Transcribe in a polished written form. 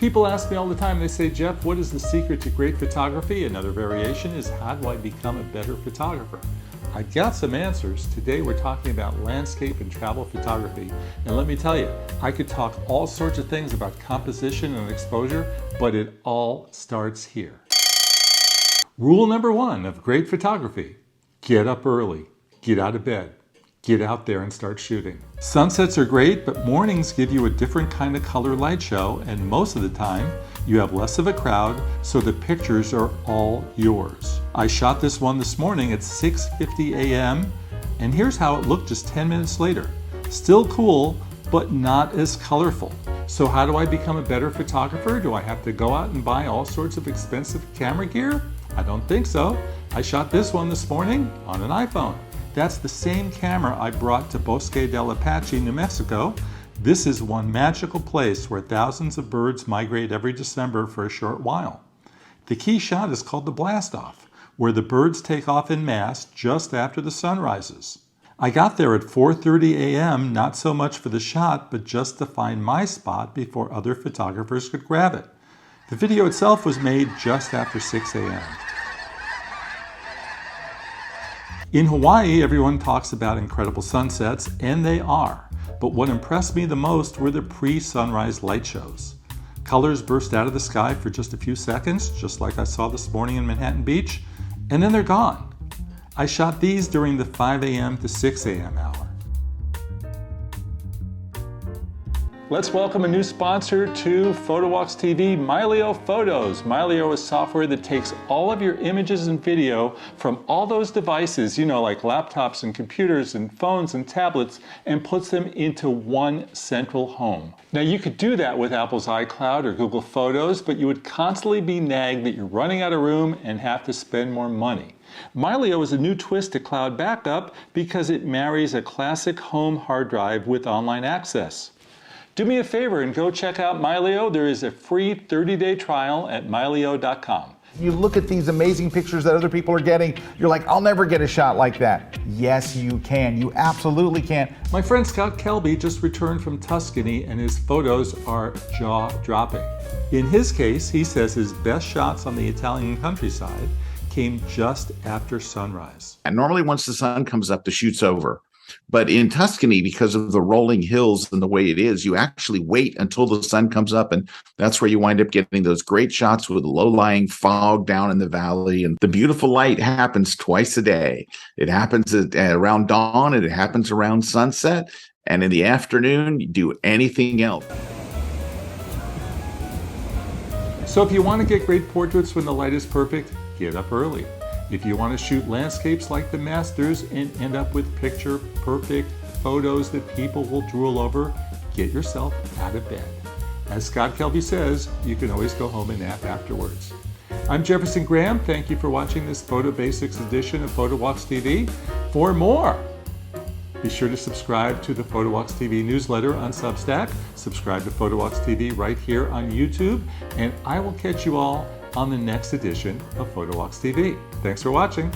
People ask me all the time, they say, Jeff, what is the secret to great photography? Another variation is, how do I become a better photographer? I got some answers. Today we're talking about landscape and travel photography. And let me tell you, I could talk all sorts of things about composition and exposure, but it all starts here. Rule number one of great photography: get up early, get out of bed, get out there and start shooting. Sunsets are great, but mornings give you a different kind of color light show, and most of the time you have less of a crowd, so the pictures are all yours. I shot this one this morning at 6:50 a.m. and here's how it looked just 10 minutes later. Still cool, but not as colorful. So how do I become a better photographer? Do I have to go out and buy all sorts of expensive camera gear? I don't think so. I shot this one this morning on an iPhone. That's the same camera I brought to Bosque Del Apache, New Mexico. This is one magical place where thousands of birds migrate every December for a short while. The key shot is called the blast-off, where the birds take off en masse just after the sun rises. I got there at 4:30 a.m., not so much for the shot, but just to find my spot before other photographers could grab it. The video itself was made just after 6 a.m. In Hawaii, everyone talks about incredible sunsets, and they are. But what impressed me the most were the pre-sunrise light shows. Colors burst out of the sky for just a few seconds, just like I saw this morning in Manhattan Beach, and then they're gone. I shot these during the 5 a.m. to 6 a.m. hour. Let's welcome a new sponsor to PhotowalksTV, Mylio Photos. Mylio is software that takes all of your images and video from all those devices, like laptops and computers and phones and tablets, and puts them into one central home. Now you could do that with Apple's iCloud or Google Photos, but you would constantly be nagged that you're running out of room and have to spend more money. Mylio is a new twist to cloud backup because it marries a classic home hard drive with online access. Do me a favor and go check out Mylio. There is a free 30-day trial at mylio.com. You look at these amazing pictures that other people are getting, you're like, I'll never get a shot like that. Yes, you can. You absolutely can. My friend Scott Kelby just returned from Tuscany and his photos are jaw-dropping. In his case, he says his best shots on the Italian countryside came just after sunrise. And normally once the sun comes up, the shoot's over. But in Tuscany, because of the rolling hills and the way it is, you actually wait until the sun comes up, and that's where you wind up getting those great shots with low-lying fog down in the valley. And the beautiful light happens twice a day. It happens around dawn, and it happens around sunset, and in the afternoon, you do anything else. So if you want to get great portraits when the light is perfect, get up early. If you want to shoot landscapes like the masters and end up with picture-perfect photos that people will drool over, get yourself out of bed. As Scott Kelby says, you can always go home and nap afterwards. I'm Jefferson Graham. Thank you for watching this Photo Basics edition of PhotowalksTV. For more, be sure to subscribe to the PhotowalksTV newsletter on Substack. Subscribe to PhotowalksTV right here on YouTube, and I will catch you all on the next edition of PhotowalksTV. Thanks for watching.